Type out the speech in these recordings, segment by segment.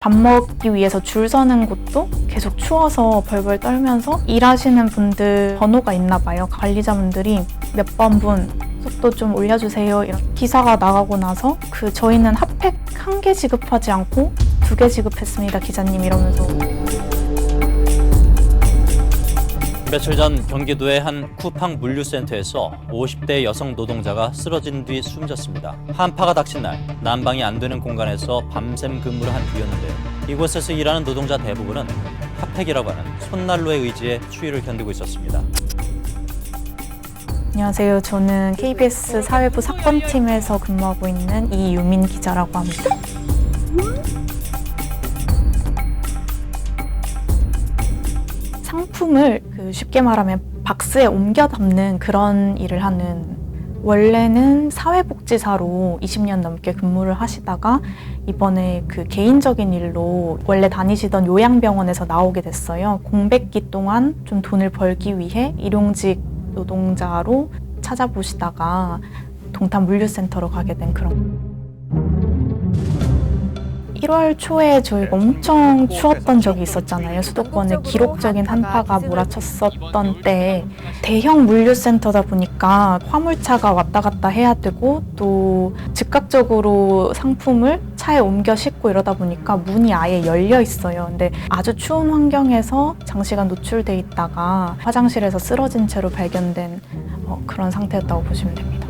밥 먹기 위해서 줄 서는 곳도 계속 추워서 벌벌 떨면서 일하시는 분들 번호가 있나 봐요. 관리자분들이 몇 번분 속도 좀 올려주세요. 이런 기사가 나가고 나서 저희는 핫팩 1개 지급하지 않고 2개 지급했습니다, 기자님, 이러면서. 며칠 전 경기도의 한 쿠팡 물류센터에서 50대 여성 노동자가 쓰러진 뒤 숨졌습니다. 한파가 닥친 날 난방이 안 되는 공간에서 밤샘 근무를 한 뒤였는데요. 이곳에서 일하는 노동자 대부분은 핫팩이라고 하는 손난로의 의지에 추위를 견디고 있었습니다. 안녕하세요. 저는 KBS 사회부 사건팀에서 근무하고 있는 이유민 기자라고 합니다. 상품을 쉽게 말하면 박스에 옮겨 담는 그런 일을 하는, 원래는 사회복지사로 20년 넘게 근무를 하시다가 이번에 개인적인 일로 원래 다니시던 요양병원에서 나오게 됐어요. 공백기 동안 좀 돈을 벌기 위해 일용직 노동자로 찾아보시다가 동탄 물류센터로 가게 된 그런. 1월 초에 저희가 엄청 추웠던 적이 있었잖아요. 수도권에 기록적인 한파가 몰아쳤었던 때에 대형 물류센터다 보니까 화물차가 왔다 갔다 해야 되고 또 즉각적으로 상품을 차에 옮겨 싣고 이러다 보니까 문이 아예 열려 있어요. 근데 아주 추운 환경에서 장시간 노출돼 있다가 화장실에서 쓰러진 채로 발견된 그런 상태였다고 보시면 됩니다.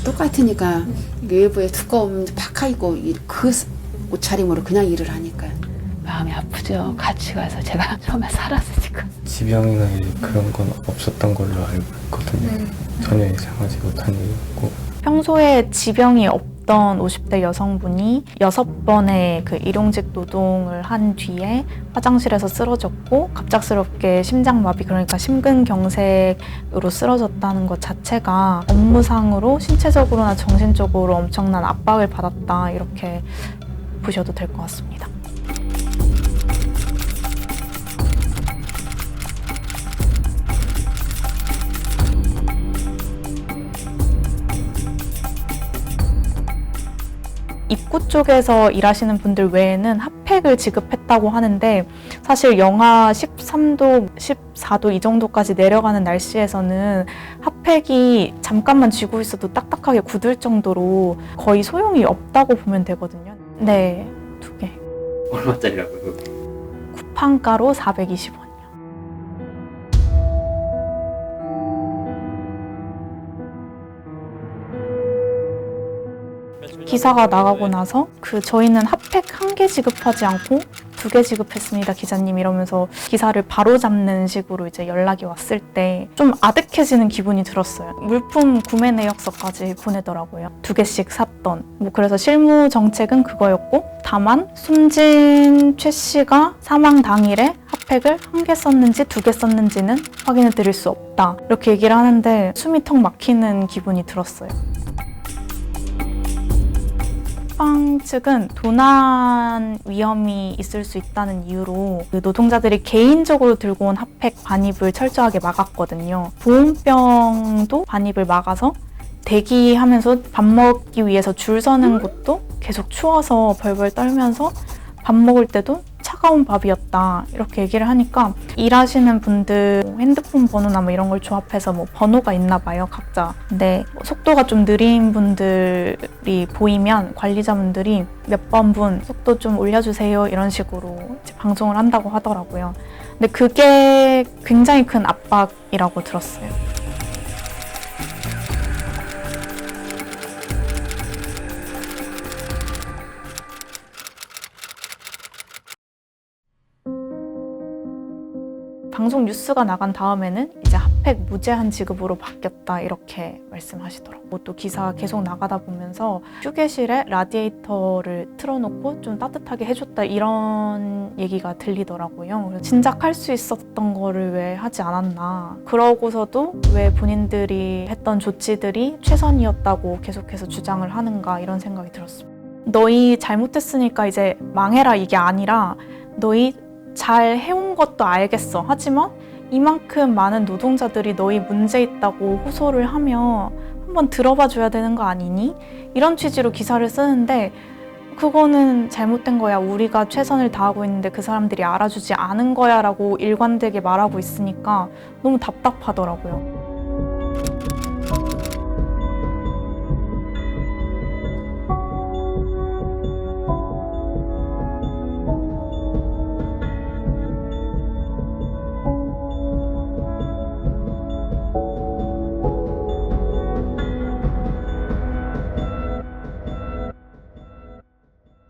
똑같으니까 외부에 두꺼운 파카 입고 그 옷차림으로 그냥 일을 하니까 마음이 아프죠. 같이 가서 제가 처음에 살았으니까. 지병이나 그런 건 없었던 걸로 알고 있거든요. 전혀 이상하지 못한 일이었고. 평소에 지병이 없던 50대 여성분이 6번의 일용직 노동을 한 뒤에 화장실에서 쓰러졌고 갑작스럽게 심장마비, 그러니까 심근경색으로 쓰러졌다는 것 자체가 업무상으로 신체적으로나 정신적으로 엄청난 압박을 받았다, 이렇게 보셔도 될 것 같습니다. 입구 쪽에서 일하시는 분들 외에는 핫팩을 지급했다고 하는데, 사실 영하 13도, 14도 이 정도까지 내려가는 날씨에서는 핫팩이 잠깐만 쥐고 있어도 딱딱하게 굳을 정도로 거의 소용이 없다고 보면 되거든요. 네, 2개. 얼마짜리라고요? 쿠팡가로 420원이요. 기사가 나가고 나서 저희는 핫팩 1개 지급하지 않고 2개 지급했습니다, 기자님, 이러면서 기사를 바로 잡는 식으로 이제 연락이 왔을 때 좀 아득해지는 기분이 들었어요. 물품 구매 내역서까지 보내더라고요. 2개씩 샀던. 그래서 실무 정책은 그거였고, 다만 숨진 최 씨가 사망 당일에 핫팩을 1개 썼는지 2개 썼는지는 확인해 드릴 수 없다, 이렇게 얘기를 하는데 숨이 턱 막히는 기분이 들었어요. 쿠팡 측은 도난 위험이 있을 수 있다는 이유로 노동자들이 개인적으로 들고 온 핫팩 반입을 철저하게 막았거든요. 보온병도 반입을 막아서 대기하면서 밥 먹기 위해서 줄 서는 곳도 계속 추워서 벌벌 떨면서 밥 먹을 때도 차가운 밥이었다, 이렇게 얘기를 하니까 일하시는 분들 핸드폰 번호나 이런 걸 조합해서 번호가 있나 봐요, 각자. 근데 속도가 좀 느린 분들이 보이면 관리자분들이 몇 번분 속도 좀 올려주세요, 이런 식으로 이제 방송을 한다고 하더라고요. 근데 그게 굉장히 큰 압박이라고 들었어요. 방송 뉴스가 나간 다음에는 이제 핫팩 무제한 지급으로 바뀌었다, 이렇게 말씀하시더라고요. 또 기사가 계속 나가다 보면서 휴게실에 라디에이터를 틀어놓고 좀 따뜻하게 해줬다, 이런 얘기가 들리더라고요. 진작 할 수 있었던 거를 왜 하지 않았나. 그러고서도 왜 본인들이 했던 조치들이 최선이었다고 계속해서 주장을 하는가, 이런 생각이 들었습니다. 너희 잘못했으니까 이제 망해라, 이게 아니라 너희 잘 해온 것도 알겠어. 하지만 이만큼 많은 노동자들이 너희 문제 있다고 호소를 하면 한번 들어봐 줘야 되는 거 아니니? 이런 취지로 기사를 쓰는데 그거는 잘못된 거야. 우리가 최선을 다하고 있는데 그 사람들이 알아주지 않은 거야 라고 일관되게 말하고 있으니까 너무 답답하더라고요.